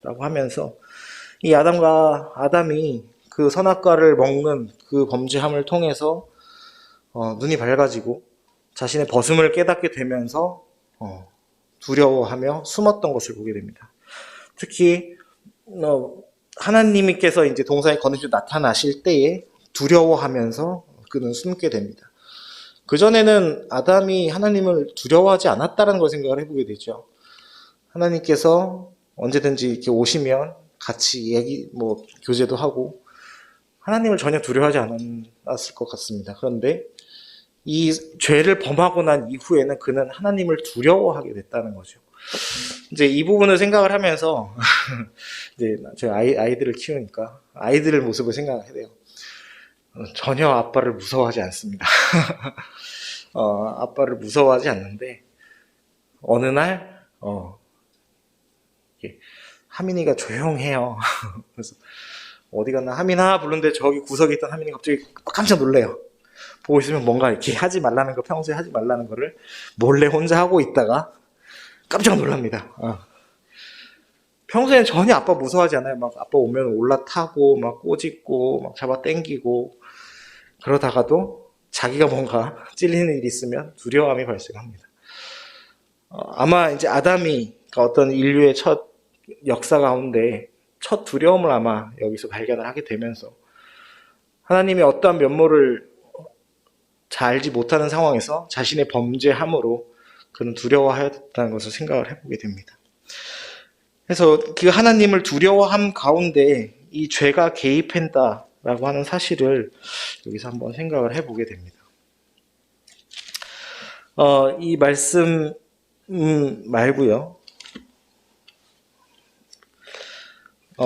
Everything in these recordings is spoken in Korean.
라고 하면서 이 아담이 그 선악과를 먹는 그 범죄함을 통해서 눈이 밝아지고 자신의 벗음을 깨닫게 되면서 두려워하며 숨었던 것을 보게 됩니다. 특히 하나님께서 이제 동산의 거느리시로 나타나실 때에 두려워하면서 그는 숨게 됩니다. 그전에는 아담이 하나님을 두려워하지 않았다는 걸 생각을 해보게 되죠. 하나님께서 언제든지 이렇게 오시면 같이 교제도 하고 하나님을 전혀 두려워하지 않았을 것 같습니다. 그런데 이 죄를 범하고 난 이후에는 그는 하나님을 두려워하게 됐다는 거죠. 이제 이 부분을 생각을 하면서 이제 제가 아이들을 키우니까 아이들의 모습을 생각해야 돼요. 전혀 아빠를 무서워하지 않습니다. 아빠를 무서워하지 않는데 어느 날 하민이가 조용해요. 그래서 어디 갔나 하민아 부르는데 저기 구석에 있던 하민이 갑자기 깜짝 놀래요. 보고 있으면 뭔가 이렇게 하지 말라는 거, 평소에 하지 말라는 거를 몰래 혼자 하고 있다가 깜짝 놀랍니다. 평소에는 전혀 아빠 무서워하지 않아요. 막 아빠 오면 올라타고 막 꼬집고 막 잡아 당기고 그러다가도 자기가 뭔가 찔리는 일이 있으면 두려움이 발생합니다. 아마 이제 아담이 어떤 인류의 첫 역사 가운데 첫 두려움을 아마 여기서 발견을 하게 되면서 하나님의 어떠한 면모를 잘 알지 못하는 상황에서 자신의 범죄함으로 그는 두려워하였다는 것을 생각을 해보게 됩니다. 그래서 그 하나님을 두려워함 가운데 이 죄가 개입한다라고 하는 사실을 여기서 한번 생각을 해보게 됩니다. 이 말씀 말고요.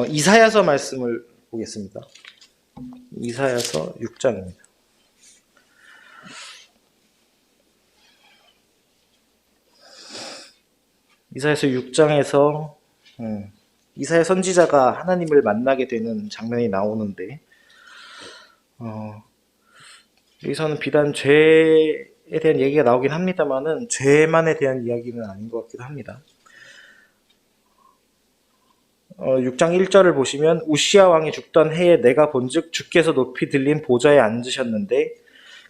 이사야서 말씀을 보겠습니다. 이사야서 6장입니다. 이사야서 6장에서 이사야 선지자가 하나님을 만나게 되는 장면이 나오는데 여기서는 비단 죄에 대한 얘기가 나오긴 합니다만은 죄만에 대한 이야기는 아닌 것 같기도 합니다. 6장 1절을 보시면 우시야 왕이 죽던 해에 내가 본즉 주께서 높이 들린 보좌에 앉으셨는데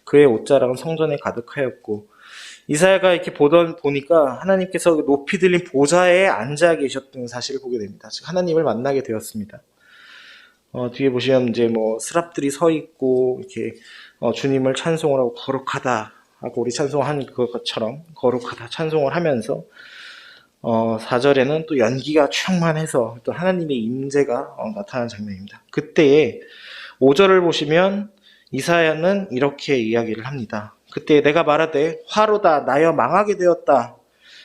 그의 옷자락은 성전에 가득하였고 이사야가 이렇게 보니까 하나님께서 높이 들린 보좌에 앉아 계셨던 사실을 보게 됩니다. 즉 하나님을 만나게 되었습니다. 뒤에 보시면 이제 스랍들이 서 있고 이렇게 주님을 찬송을 하고 거룩하다 하고 우리 찬송한 그것처럼 거룩하다 찬송을 하면서 4절에는 또 연기가 충만해서 또 하나님의 임재가 나타나는 장면입니다. 그때에 5절을 보시면 이사야는 이렇게 이야기를 합니다. 그때 내가 말하되 화로다 나여 망하게 되었다.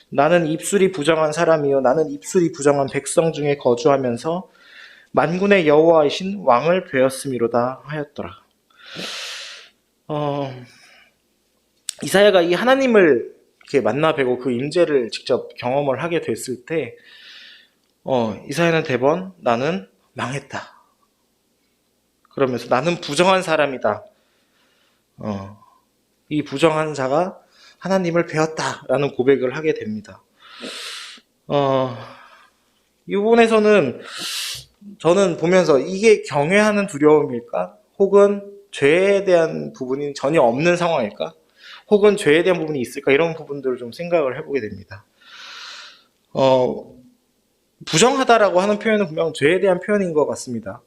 나는 입술이 부정한 사람이요 나는 입술이 부정한 백성 중에 거주하면서 만군의 여호와이신 왕을 배웠음이로다 하였더라. 이사야가 이 하나님을 이렇게 만나 뵈고 그 임재를 직접 경험을 하게 됐을 때 이사야는 대번 나는 망했다. 그러면서 나는 부정한 사람이다. 이 부정한 자가 하나님을 배웠다라는 고백을 하게 됩니다. 이 부분에서는 저는 보면서 이게 경외하는 두려움일까? 혹은 죄에 대한 부분이 전혀 없는 상황일까? 혹은 죄에 대한 부분이 있을까? 이런 부분들을 좀 생각을 해보게 됩니다. 부정하다라고 하는 표현은 분명 죄에 대한 표현인 것 같습니다.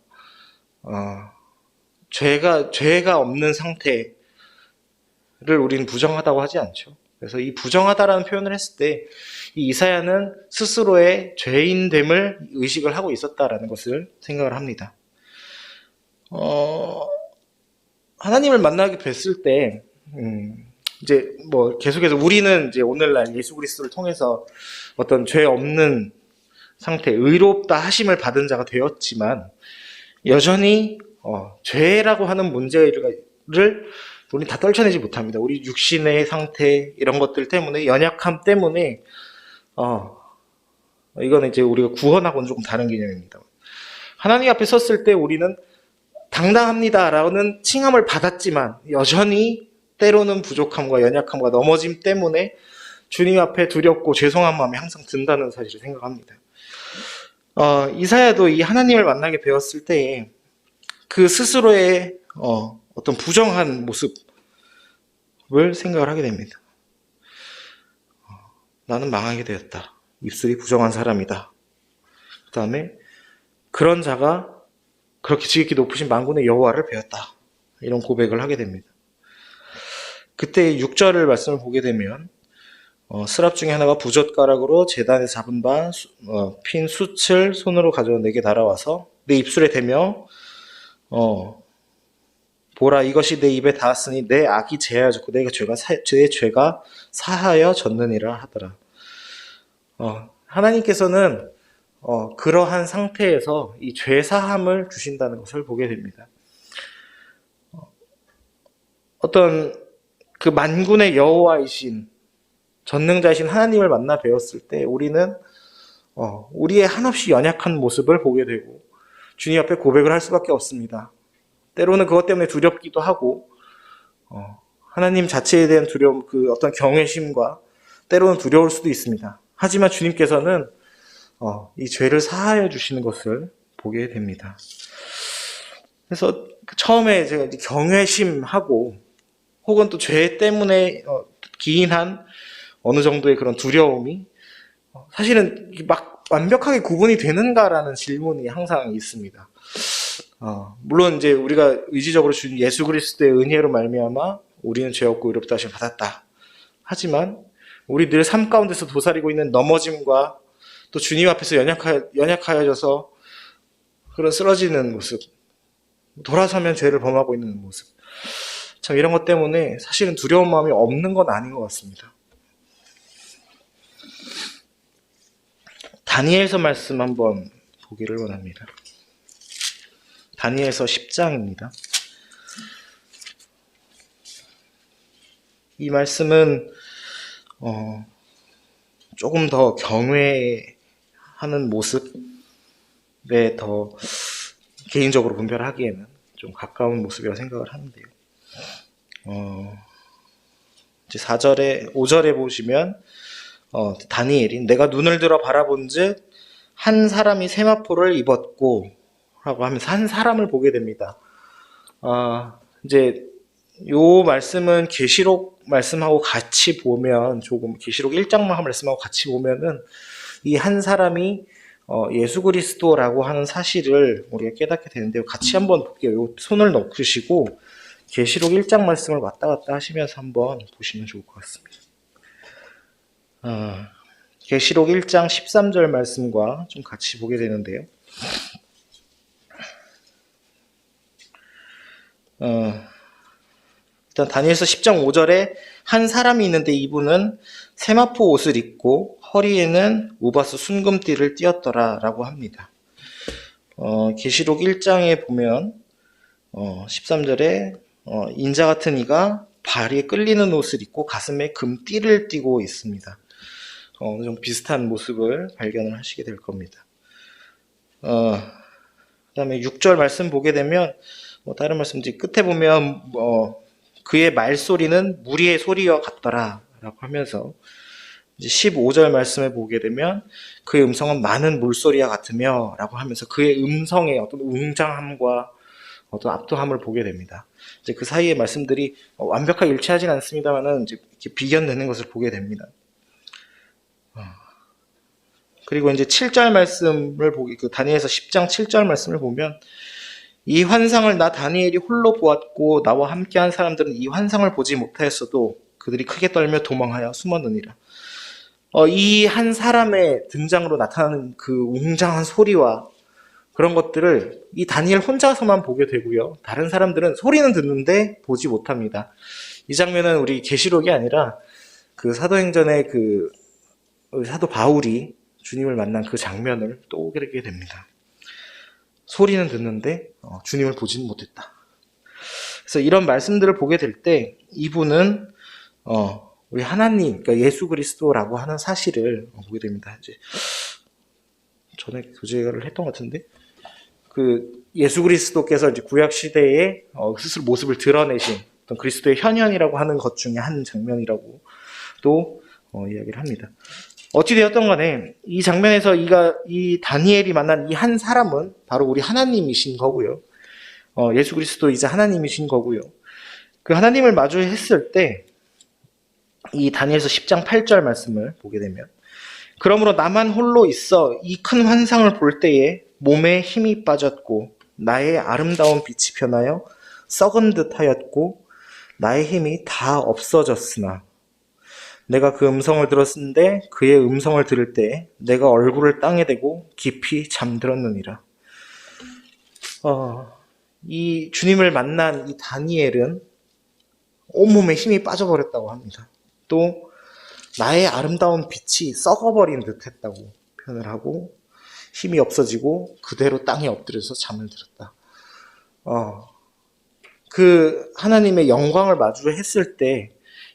죄가 없는 상태를 우리는 부정하다고 하지 않죠. 그래서 이 부정하다라는 표현을 했을 때 이 이사야는 스스로의 죄인됨을 의식을 하고 있었다라는 것을 생각을 합니다. 하나님을 만나게 됐을 때 이제 계속해서 우리는 이제 오늘날 예수 그리스도를 통해서 어떤 죄 없는 상태, 의롭다 하심을 받은 자가 되었지만 여전히 죄라고 하는 문제를 우리는 다 떨쳐내지 못합니다. 우리 육신의 상태 이런 것들 때문에 연약함 때문에 이거는 이제 우리가 구원하고는 조금 다른 개념입니다. 하나님 앞에 섰을 때 우리는 당당합니다라는 칭함을 받았지만 여전히 때로는 부족함과 연약함과 넘어짐 때문에 주님 앞에 두렵고 죄송한 마음이 항상 든다는 사실을 생각합니다. 이사야도 이 하나님을 만나게 되었을 때에 그 스스로의 어떤 부정한 모습을 생각을 하게 됩니다. 나는 망하게 되었다. 입술이 부정한 사람이다. 그 다음에 그런 자가 그렇게 지극히 높으신 만군의 여호와를 배웠다. 이런 고백을 하게 됩니다. 그때 6절을 말씀을 보게 되면 스랍 중에 하나가 부젓가락으로 제단에 잡은 바 핀 숯을 손으로 가져와 내게 날아와서 내 입술에 대며 보라 이것이 내 입에 닿았으니 내 악이 제하여졌고 내 죄가 사하여졌느니라 하더라. 하나님께서는 그러한 상태에서 이 죄사함을 주신다는 것을 보게 됩니다. 어떤 그 만군의 여호와이신 전능자이신 하나님을 만나 뵈었을 때 우리는 우리의 한없이 연약한 모습을 보게 되고 주님 앞에 고백을 할 수밖에 없습니다. 때로는 그것 때문에 두렵기도 하고 하나님 자체에 대한 두려움, 그 어떤 경외심과 때로는 두려울 수도 있습니다. 하지만 주님께서는 이 죄를 사하여 주시는 것을 보게 됩니다. 그래서 처음에 제가 이제 경외심하고 혹은 또 죄 때문에 기인한 어느 정도의 그런 두려움이 사실은 막 완벽하게 구분이 되는가라는 질문이 항상 있습니다. 물론 이제 우리가 의지적으로 주신 예수 그리스도의 은혜로 말미암아 우리는 죄 없고 의롭다 하심을 받았다. 하지만 우리 늘 삶 가운데서 도사리고 있는 넘어짐과 또 주님 앞에서 연약하여져서 그런 쓰러지는 모습, 돌아서면 죄를 범하고 있는 모습, 참 이런 것 때문에 사실은 두려운 마음이 없는 건 아닌 것 같습니다. 다니엘서 말씀 한번 보기를 원합니다. 다니엘서 10장입니다. 이 말씀은 조금 더 경외하는 모습에 더 개인적으로 분별하기에는 좀 가까운 모습이라고 생각을 하는데요. 이제 5절에 보시면 다니엘이 내가 눈을 들어 바라본즉 한 사람이 세마포를 입었고 라고 하면서 한 사람을 보게 됩니다. 이제 요 말씀은 계시록 말씀하고 같이 보면 조금 계시록 1장만 말씀하고 같이 보면은 이 한 사람이 예수 그리스도라고 하는 사실을 우리가 깨닫게 되는데요. 같이 한번 볼게요. 요 손을 넣으시고 계시록 1장 말씀을 왔다 갔다 하시면서 한번 보시면 좋을 것 같습니다. 계시록 1장 13절 말씀과 좀 같이 보게 되는데요. 일단 다니엘서 10장 5절에 한 사람이 있는데 이분은 세마포 옷을 입고 허리에는 우바스 순금띠를 띠었더라 라고 합니다. 계시록 1장에 보면 13절에 인자 같은 이가 발에 끌리는 옷을 입고 가슴에 금띠를 띠고 있습니다. 좀 비슷한 모습을 발견을 하시게 될 겁니다. 그 다음에 6절 말씀 보게 되면 다른 말씀인지 끝에 보면 그의 말소리는 무리의 소리와 같더라 라고 하면서 이제 15절 말씀을 보게 되면 그의 음성은 많은 물소리와 같으며 라고 하면서 그의 음성의 어떤 웅장함과 어떤 압도함을 보게 됩니다. 이제 그 사이의 말씀들이 완벽하게 일치하진 않습니다만은 이제 이렇게 비견되는 것을 보게 됩니다. 그리고 이제 7절 말씀을 그 다니엘서 10장 7절 말씀을 보면 이 환상을 나 다니엘이 홀로 보았고 나와 함께한 사람들은 이 환상을 보지 못하였어도 그들이 크게 떨며 도망하여 숨었느니라. 이 한 사람의 등장으로 나타나는 그 웅장한 소리와 그런 것들을 이 다니엘 혼자서만 보게 되고요. 다른 사람들은 소리는 듣는데 보지 못합니다. 이 장면은 우리 계시록이 아니라 그 사도행전의 그 사도 바울이 주님을 만난 그 장면을 또 보게 됩니다. 소리는 듣는데 주님을 보지는 못했다. 그래서 이런 말씀들을 보게 될 때 이분은 우리 하나님, 그러니까 예수 그리스도라고 하는 사실을 보게 됩니다. 이제 전에 교제를 했던 것 같은데 그 예수 그리스도께서 이제 구약 시대에 스스로 모습을 드러내신 어떤 그리스도의 현현이라고 하는 것 중에 한 장면이라고 또 이야기를 합니다. 어찌 되었던 간에 이 장면에서 이 다니엘이 만난 이 한 사람은 바로 우리 하나님이신 거고요. 예수 그리스도이자 하나님이신 거고요. 그 하나님을 마주했을 때 이 다니엘서 10장 8절 말씀을 보게 되면, 그러므로 나만 홀로 있어 이 큰 환상을 볼 때에 몸에 힘이 빠졌고 나의 아름다운 빛이 변하여 썩은 듯 하였고 나의 힘이 다 없어졌으나 내가 그 음성을 들었는데 그의 음성을 들을 때 내가 얼굴을 땅에 대고 깊이 잠들었느니라. 이 주님을 만난 이 다니엘은 온몸에 힘이 빠져버렸다고 합니다. 또 나의 아름다운 빛이 썩어버린 듯 했다고 표현을 하고, 힘이 없어지고 그대로 땅에 엎드려서 잠을 들었다. 그 하나님의 영광을 마주했을 때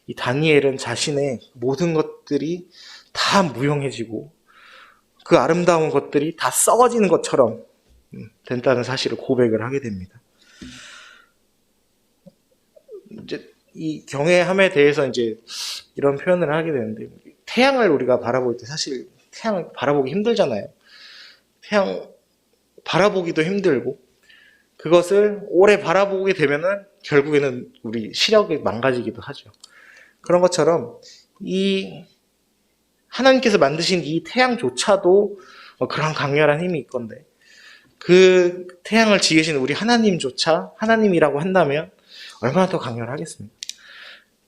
이 다니엘은 자신의 모든 것들이 다 무용해지고 그 아름다운 것들이 다 썩어지는 것처럼 된다는 사실을 고백을 하게 됩니다. 이제 이 경외함에 대해서 이제 이런 표현을 하게 되는데, 태양을 우리가 바라볼 때 사실 태양을 바라보기 힘들잖아요. 태양 바라보기도 힘들고, 그것을 오래 바라보게 되면은 결국에는 우리 시력이 망가지기도 하죠. 그런 것처럼 이 하나님께서 만드신 이 태양조차도 그런 강렬한 힘이 있건데, 그 태양을 지으신 우리 하나님조차 하나님이라고 한다면 얼마나 더 강렬하겠습니까?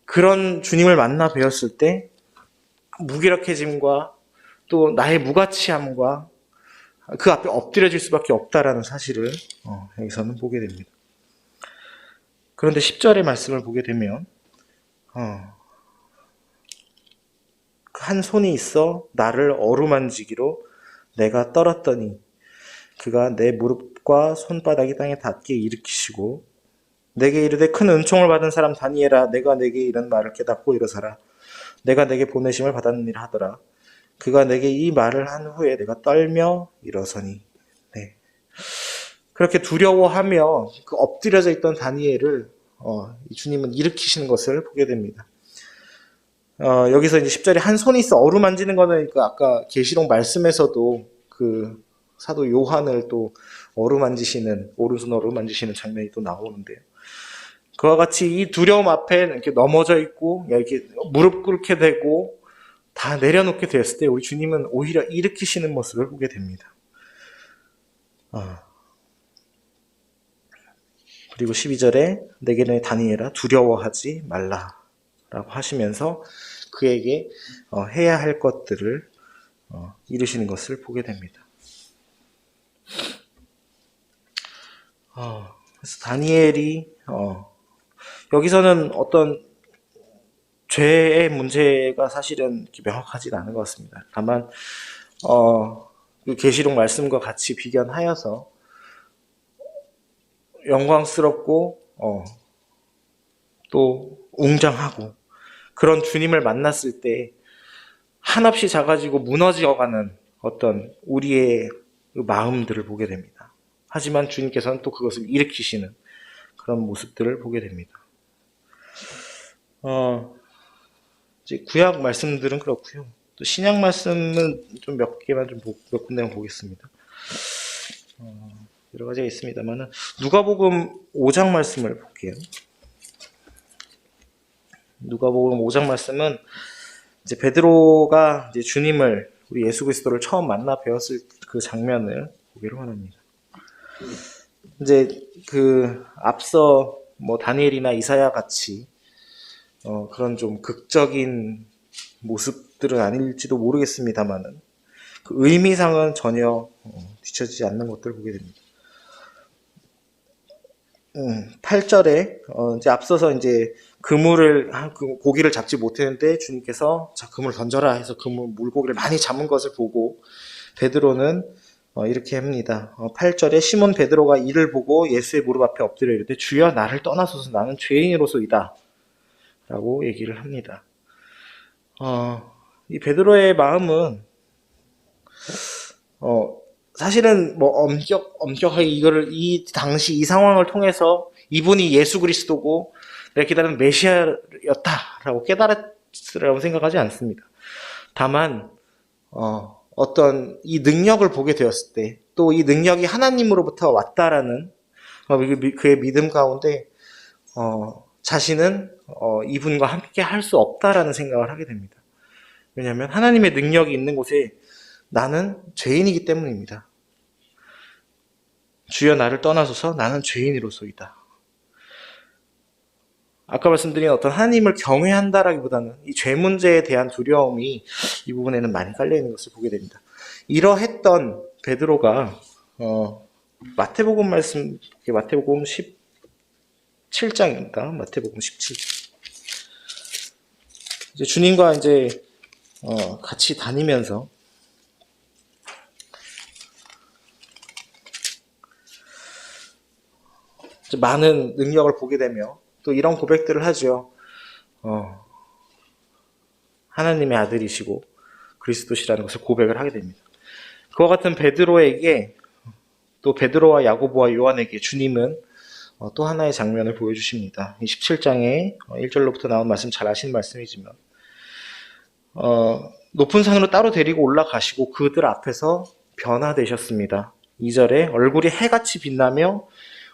그런 주님을 만나 뵈었을 때 무기력해짐과 또 나의 무가치함과 그 앞에 엎드려질 수밖에 없다라는 사실을 여기서는 보게 됩니다. 그런데 10절의 말씀을 보게 되면 한 손이 있어 나를 어루만지기로 내가 떨었더니 그가 내 무릎과 손바닥이 땅에 닿게 일으키시고 내게 이르되 큰 은총을 받은 사람 다니엘아, 내가 내게 이런 말을 깨닫고 일어서라. 내가 내게 보내심을 받았느니라 하더라. 그가 내게 이 말을 한 후에 내가 떨며 일어서니. 네. 그렇게 두려워하며 그 엎드려져 있던 다니엘을 이 주님은 일으키시는 것을 보게 됩니다. 여기서 이제 10절에 한 손이 있어 어루만지는 거는 그 아까 계시록 말씀에서도 그 사도 요한을 또 어루만지시는, 오른손 어루만지시는 장면이 또 나오는데요. 그와 같이 이 두려움 앞에 이렇게 넘어져 있고 이렇게 무릎 꿇게 되고 다 내려놓게 되었을 때 우리 주님은 오히려 일으키시는 모습을 보게 됩니다. 그리고 12절에 내게는 다니엘아 두려워하지 말라라고 하시면서 그에게 해야 할 것들을 이루시는 것을 보게 됩니다. 그래서 다니엘이 여기서는 어떤 죄의 문제가 사실은 명확하지 않은 것 같습니다. 다만 그 계시록 말씀과 같이 비견하여서 영광스럽고 또 웅장하고 그런 주님을 만났을 때 한없이 작아지고 무너져가는 어떤 우리의 마음들을 보게 됩니다. 하지만 주님께서는 또 그것을 일으키시는 그런 모습들을 보게 됩니다. 이제 구약 말씀들은 그렇고요. 또 신약 말씀은 좀 몇 개만 몇 군데만 보겠습니다. 여러 가지가 있습니다만은 누가복음 5장 말씀을 볼게요. 누가복음 5장 말씀은 이제 베드로가 이제 주님을, 우리 예수 그리스도를 처음 만나 뵈었을 그 장면을 보기로 합니다. 이제 그 앞서 뭐 다니엘이나 이사야 같이 그런 좀 극적인 모습들은 아닐지도 모르겠습니다만은 그 의미상은 전혀 뒤처지지 않는 것들을 보게 됩니다. 8절에 이제 앞서서 이제 고기를 잡지 못했는데 주님께서 자, 그물 던져라 해서 물고기를 많이 잡은 것을 보고 베드로는 이렇게 합니다. 8절에 시몬 베드로가 이를 보고 예수의 무릎 앞에 엎드려 이르되 주여 나를 떠나소서 나는 죄인으로소이다 라고 얘기를 합니다. 이 베드로의 마음은 사실은 뭐 엄격하게 이 당시 이 상황을 통해서 이분이 예수 그리스도고 내가 기다리는 메시아였다라고 깨달았으라고 생각하지 않습니다. 다만 어떤 이 능력을 보게 되었을 때, 또 이 능력이 하나님으로부터 왔다라는 그의 믿음 가운데 자신은 이분과 함께 할 수 없다라는 생각을 하게 됩니다. 왜냐하면 하나님의 능력이 있는 곳에 나는 죄인이기 때문입니다. 주여 나를 떠나소서 나는 죄인이로소이다. 아까 말씀드린 어떤 하나님을 경외한다라기보다는 이 죄 문제에 대한 두려움이 이 부분에는 많이 깔려있는 것을 보게 됩니다. 이러했던 베드로가 마태복음 말씀, 마태복음 17장입니다. 마태복음 17장. 이제 주님과 이제 같이 다니면서 많은 능력을 보게 되며 또 이런 고백들을 하죠. 하나님의 아들이시고 그리스도시라는 것을 고백을 하게 됩니다. 그와 같은 베드로에게, 또 베드로와 야고보와 요한에게 주님은 또 하나의 장면을 보여주십니다. 27장에 1절로부터 나온 말씀 잘 아시는 말씀이지만 높은 산으로 따로 데리고 올라가시고 그들 앞에서 변화되셨습니다. 2절에 얼굴이 해같이 빛나며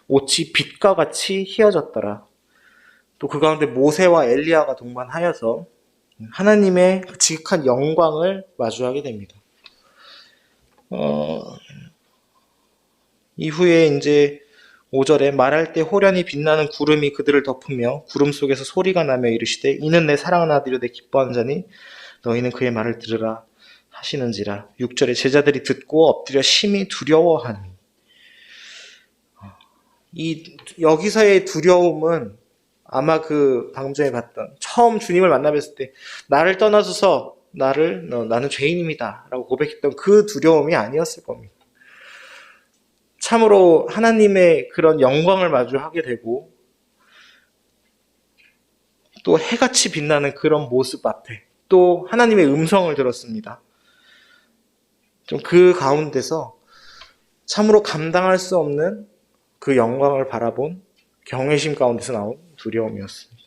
옷이 빛과 같이 희어졌더라. 또 그 가운데 모세와 엘리야가 동반하여서 하나님의 그 지극한 영광을 마주하게 됩니다. 이후에 이제 5절에 말할 때 호련히 빛나는 구름이 그들을 덮으며 구름 속에서 소리가 나며 이르시되 이는 내 사랑하는 아들이요 내 기뻐하는 자니 너희는 그의 말을 들으라 하시는지라. 6절에 제자들이 듣고 엎드려 심히 두려워하니. 여기서의 두려움은 아마 그 방금 전에 봤던 처음 주님을 만나 뵀을 때 나를 떠나서서 나는 죄인입니다 라고 고백했던 그 두려움이 아니었을 겁니다. 참으로 하나님의 그런 영광을 마주하게 되고 또 해같이 빛나는 그런 모습 앞에 또 하나님의 음성을 들었습니다. 좀 그 가운데서 참으로 감당할 수 없는 그 영광을 바라본 경외심 가운데서 나온 두려움이었습니다.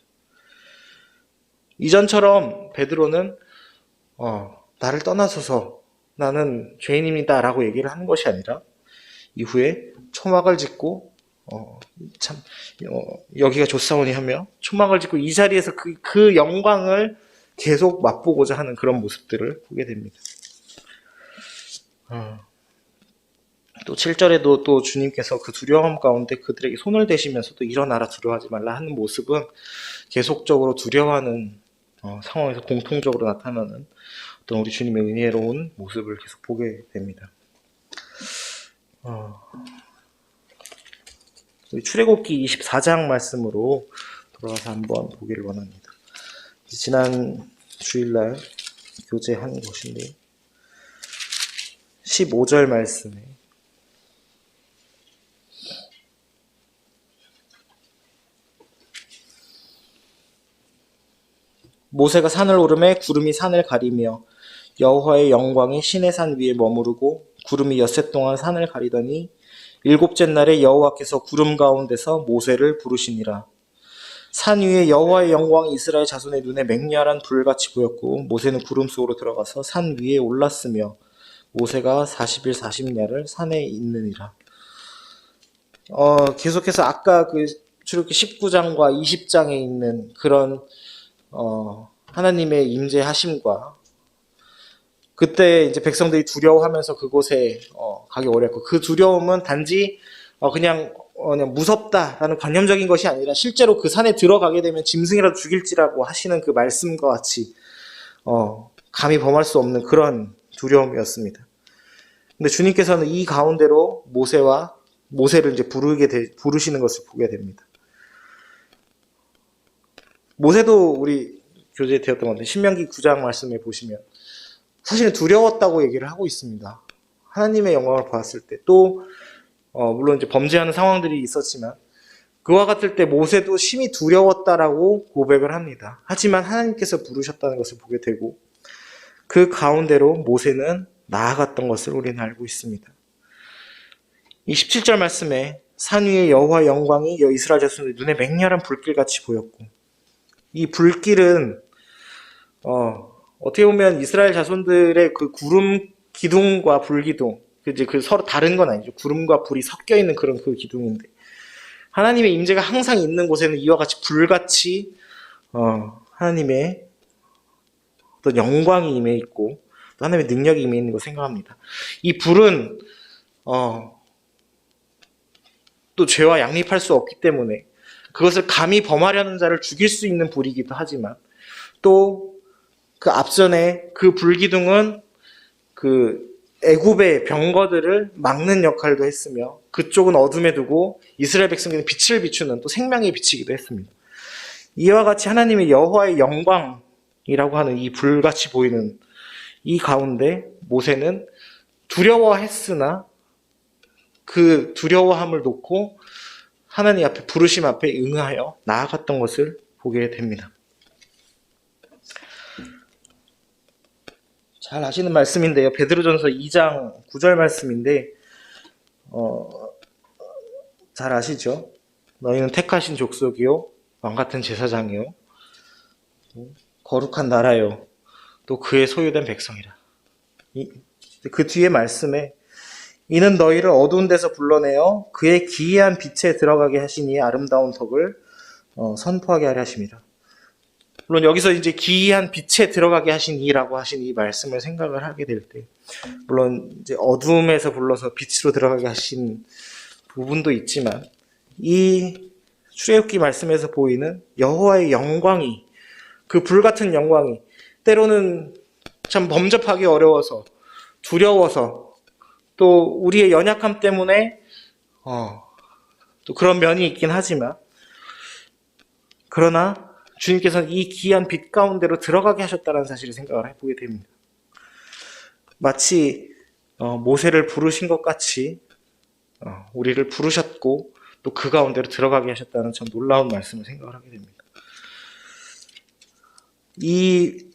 이전처럼 베드로는 나를 떠나소서 나는 죄인입니다 라고 얘기를 하는 것이 아니라 이후에 초막을 짓고 여기가 좋사오니 하며 초막을 짓고 이 자리에서 그 영광을 계속 맛보고자 하는 그런 모습들을 보게 됩니다. 또 7절에도 또 주님께서 그 두려움 가운데 그들에게 손을 대시면서도 일어나라 두려워하지 말라 하는 모습은 계속적으로 두려워하는 상황에서 공통적으로 나타나는 어떤 우리 주님의 은혜로운 모습을 계속 보게 됩니다. 우리 출애굽기 24장 말씀으로 돌아가서 한번 보기를 원합니다. 지난 주일날 교제한 것인데 15절 말씀에 모세가 산을 오르매 구름이 산을 가리며 여호와의 영광이 시내 산 위에 머무르고 구름이 엿새 동안 산을 가리더니 일곱째 날에 여호와께서 구름 가운데서 모세를 부르시니라. 산 위에 여호와의 영광이 이스라엘 자손의 눈에 맹렬한 불같이 보였고 모세는 구름 속으로 들어가서 산 위에 올랐으며 모세가 40일 40야를 산에 있느니라. 계속해서 아까 그 출애굽기 19장과 20장에 있는 그런 하나님의 임재하심과 그때 이제 백성들이 두려워하면서 그곳에 가기 어렵고 그 두려움은 단지 그냥 무섭다라는 관념적인 것이 아니라 실제로 그 산에 들어가게 되면 짐승이라도 죽일지라고 하시는 그 말씀과 같이 감히 범할 수 없는 그런 두려움이었습니다. 근데 주님께서는 이 가운데로 모세를 이제 부르시는 것을 보게 됩니다. 모세도 우리 교재에 되었던 건데 신명기 9장 말씀에 보시면 사실은 두려웠다고 얘기를 하고 있습니다. 하나님의 영광을 보았을 때 또 물론 이제 범죄하는 상황들이 있었지만 그와 같을 때 모세도 심히 두려웠다라고 고백을 합니다. 하지만 하나님께서 부르셨다는 것을 보게 되고 그 가운데로 모세는 나아갔던 것을 우리는 알고 있습니다. 이 17절 말씀에 산 위에 여호와의 영광이 이스라엘 자손의 눈에 맹렬한 불길같이 보였고 이 불길은 어떻게 보면 이스라엘 자손들의 그 구름 기둥과 불 기둥, 이제 그 서로 다른 건 아니죠. 구름과 불이 섞여 있는 그런 그 기둥인데, 하나님의 임재가 항상 있는 곳에는 이와 같이 불같이 하나님의 어떤 영광이 임해 있고 또 하나님의 능력이 임해 있는 걸 생각합니다. 이 불은 또 죄와 양립할 수 없기 때문에 그것을 감히 범하려는 자를 죽일 수 있는 불이기도 하지만, 또 그 앞전에 그 불기둥은 그 애굽의 병거들을 막는 역할도 했으며, 그쪽은 어둠에 두고 이스라엘 백성에게는 빛을 비추는 또 생명의 빛이기도 했습니다. 이와 같이 하나님의 여호와의 영광이라고 하는 이 불같이 보이는 이 가운데 모세는 두려워했으나 그 두려워함을 놓고 하나님 앞에, 부르심 앞에 응하여 나아갔던 것을 보게 됩니다. 잘 아시는 말씀인데요. 베드로전서 2장 9절 말씀인데 잘 아시죠? 너희는 택하신 족속이요 왕같은 제사장이요 거룩한 나라요 또 그의 소유된 백성이라. 그 뒤에 말씀에 이는 너희를 어두운 데서 불러내어 그의 기이한 빛에 들어가게 하시니 아름다운 덕을 선포하게 하려 하심이라. 물론 여기서 이제 기이한 빛에 들어가게 하시니라고 하신 이 말씀을 생각을 하게 될 때, 물론 이제 어둠에서 불러서 빛으로 들어가게 하신 부분도 있지만, 이 출애굽기 말씀에서 보이는 여호와의 영광이, 그 불같은 영광이 때로는 참 범접하기 어려워서, 두려워서, 또 우리의 연약함 때문에 또 그런 면이 있긴 하지만, 그러나 주님께서는 이 기이한 빛 가운데로 들어가게 하셨다는 사실을 생각을 해보게 됩니다. 마치 모세를 부르신 것 같이 우리를 부르셨고 또 그 가운데로 들어가게 하셨다는 참 놀라운 말씀을 생각을 하게 됩니다. 이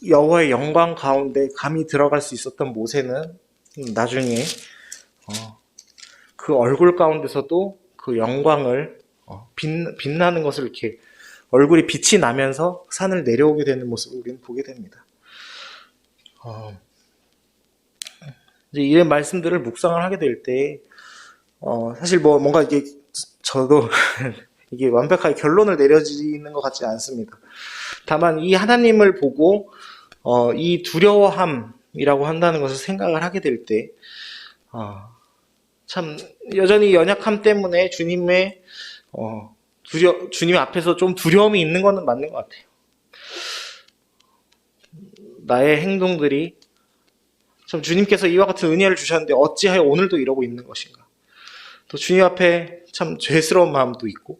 여호와의 영광 가운데 감히 들어갈 수 있었던 모세는 나중에 그 얼굴 가운데서도 그 영광을 빛나는 것을 이렇게 얼굴이 빛이 나면서 산을 내려오게 되는 모습을 우리는 보게 됩니다. 이제 이런 말씀들을 묵상을 하게 될 때, 사실 뭔가 이게 저도 이게 완벽하게 결론을 내려지는 것 같지 않습니다. 다만 이 하나님을 보고 이 두려워함이라고 한다는 것을 생각을 하게 될 때, 참 여전히 연약함 때문에 주님의 주님 앞에서 좀 두려움이 있는 것은 맞는 것 같아요. 나의 행동들이 참 주님께서 이와 같은 은혜를 주셨는데 어찌하여 오늘도 이러고 있는 것인가. 또 주님 앞에 참 죄스러운 마음도 있고,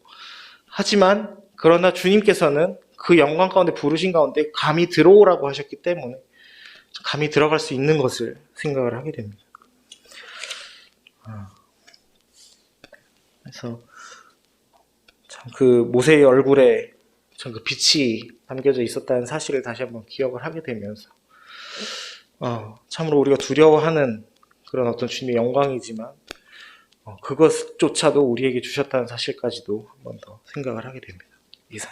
하지만 그러나 주님께서는 그 영광 가운데 부르신 가운데 감히 들어오라고 하셨기 때문에 감히 들어갈 수 있는 것을 생각을 하게 됩니다. 그래서 참 그 모세의 얼굴에 참 그 빛이 담겨져 있었다는 사실을 다시 한번 기억을 하게 되면서 참으로 우리가 두려워하는 그런 어떤 주님의 영광이지만 그것조차도 우리에게 주셨다는 사실까지도 한 번 더 생각을 하게 됩니다. 이상.